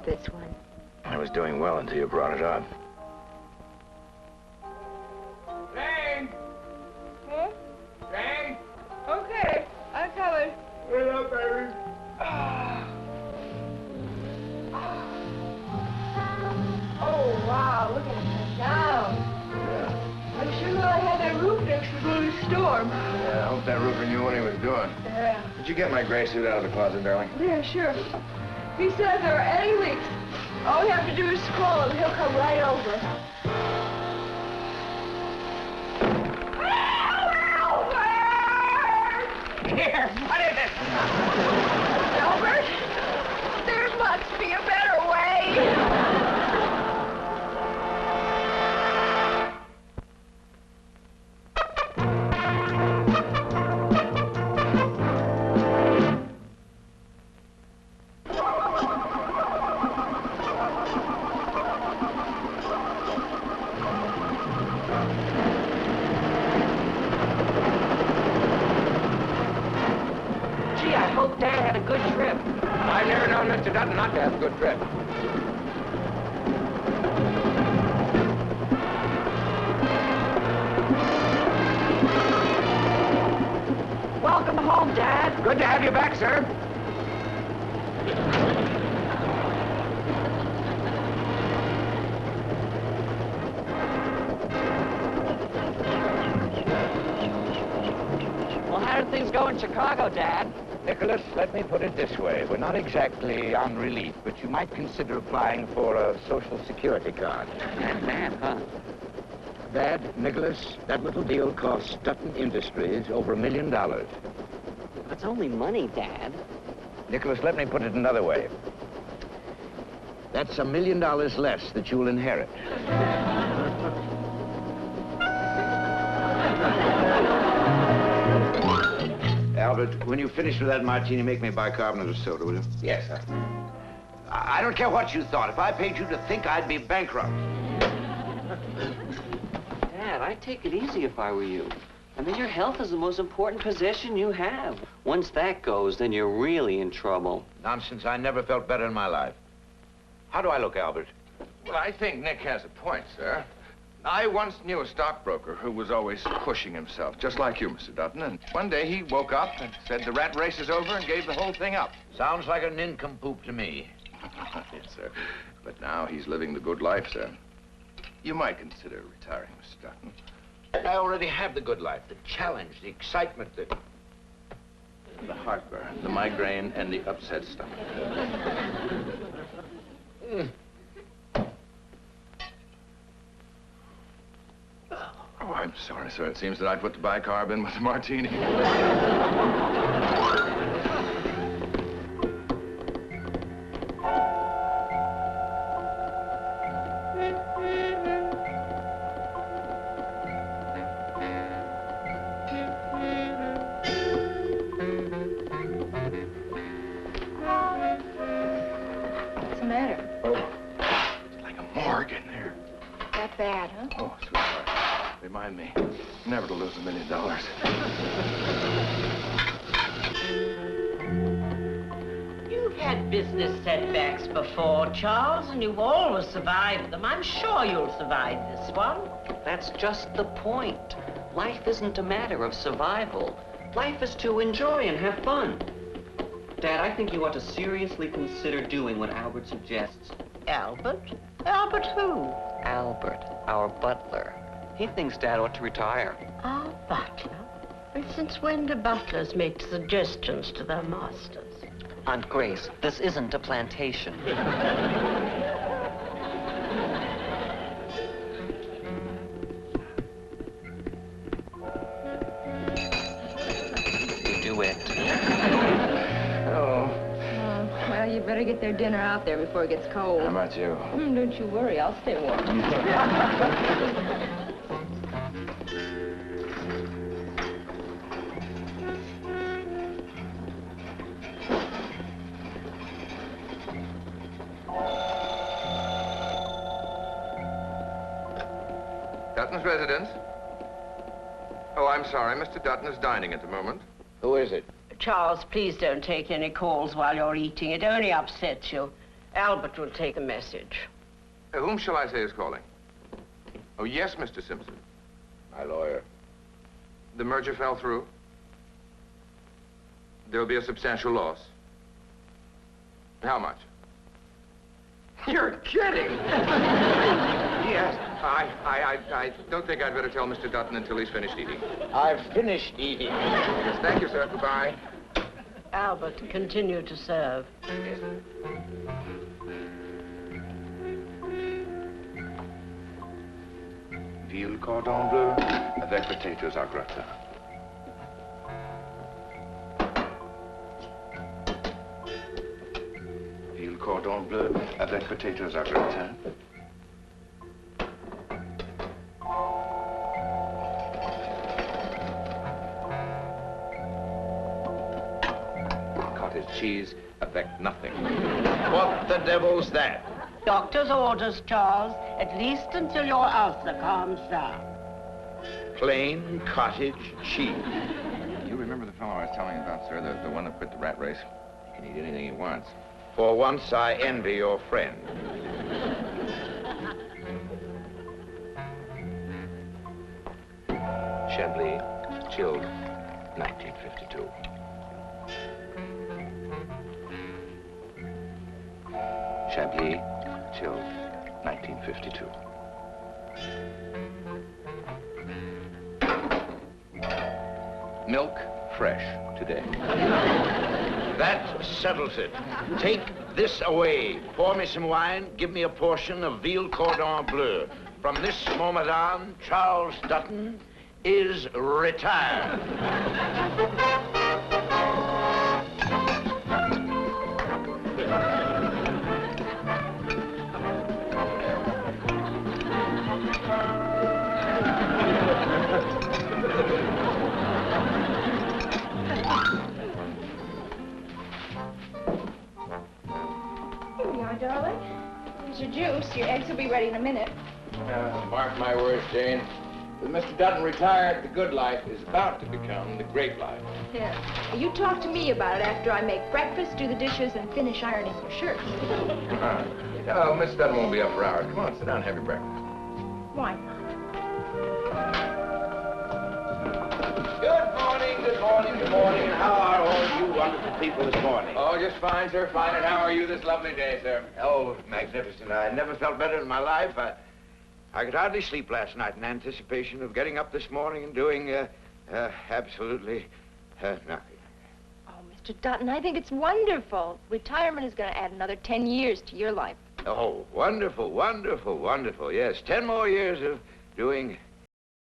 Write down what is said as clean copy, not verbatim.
this one. I was doing well until you brought it up. Jane! Huh? Jane! Okay, I'm coming. Wait up, baby. Oh, wow, look at it down. Yeah. I'm sure glad I had that roof next to the storm. Yeah, I hope that roofer knew what he was doing. Yeah. Did you get my gray suit out of the closet, darling? Yeah, sure. He said if there are any leaks, all we have to do is call him. He'll come right over. Here, what is it? Albert, there must be a better way. Dad had a good trip. I've never known Mr. Dutton not to have a good trip. Welcome home, Dad. Good to have you back, sir. Well, how did things go in Chicago, Dad? Nicholas, let me put it this way. We're not exactly on relief, but you might consider applying for a Social Security card. Man, huh? Dad, Nicholas, that little deal cost Dutton Industries over $1 million. That's only money, Dad. Nicholas, let me put it another way. That's $1 million less that you'll inherit. Albert, when you finish with that martini, make me bicarbonate of soda, will you? Yes, sir. I don't care what you thought. If I paid you to think, I'd be bankrupt. Dad, I'd take it easy if I were you. I mean, your health is the most important possession you have. Once that goes, then you're really in trouble. Nonsense. I never felt better in my life. How do I look, Albert? Well, I think Nick has a point, sir. I once knew a stockbroker who was always pushing himself, just like you, Mr. Dutton, and one day he woke up and said the rat race is over and gave the whole thing up. Sounds like a nincompoop to me. Yes, sir. But now he's living the good life, sir. You might consider retiring, Mr. Dutton. I already have the good life, the challenge, the excitement, the heartburn, the migraine, and the upset stomach. Oh, I'm sorry, sir. It seems that I put the bicarb in with the martini. What's the matter? Oh, it's like a morgue in there. That bad, huh? Oh, sweetheart. Remind me never to lose $1 million. You've had business setbacks before, Charles, and you've always survived them. I'm sure you'll survive this one. That's just the point. Life isn't a matter of survival. Life is to enjoy and have fun. Dad, I think you ought to seriously consider doing what Albert suggests. Albert? Albert who? Albert, our butler. He thinks Dad ought to retire. Our butler? And since when do butlers make suggestions to their masters? Aunt Grace, this isn't a plantation. You do it. Oh. Well, you better get their dinner out there before it gets cold. How about you? Don't you worry, I'll stay warm. Dutton's residence? Oh, I'm sorry. Mr. Dutton is dining at the moment. Who is it? Charles, please don't take any calls while you're eating. It only upsets you. Albert will take a message. Whom shall I say is calling? Oh, yes, Mr. Simpson. My lawyer. The merger fell through. There'll be a substantial loss. How much? You're kidding! Yes, I don't think I'd better tell Mr. Dutton until he's finished eating. I've finished eating. Yes, thank you, sir. Goodbye. Albert, continue to serve. Veal cordon bleu avec potatoes au gratin. Veal cordon bleu avec potatoes au gratin. Cottage cheese avec nothing. What the devil's that? Doctor's orders, Charles, at least until your ulcer calms down. Plain cottage cheese. You remember the fellow I was telling you about, sir? The one that quit the rat race? He can eat anything he wants. For once, I envy your friend. Chablis, chilled, 1952. Chablis, chilled, 1952. Milk, fresh, today. That settles it. Take this away. Pour me some wine. Give me a portion of veal cordon bleu. From this moment on, Charles Dutton is retired. Here we are, darling. Here's your juice. Your eggs will be ready in a minute. Mark my words, Jane. With Mr. Dutton retired, the good life is about to become the great life. Yeah. You talk to me about it after I make breakfast, do the dishes, and finish ironing your shirts. Oh, Mr. Dutton won't be up for hours. Come on, sit down and have your breakfast. Why not? Good morning, good morning, good morning. How are all you wonderful people this morning? Oh, just fine, sir. Fine. And how are you this lovely day, sir? Oh, magnificent. I never felt better in my life. I could hardly sleep last night in anticipation of getting up this morning and doing absolutely nothing. Oh, Mr. Dutton, I think it's wonderful. Retirement is going to add another 10 years to your life. Oh, wonderful, wonderful, wonderful. Yes, 10 more years of doing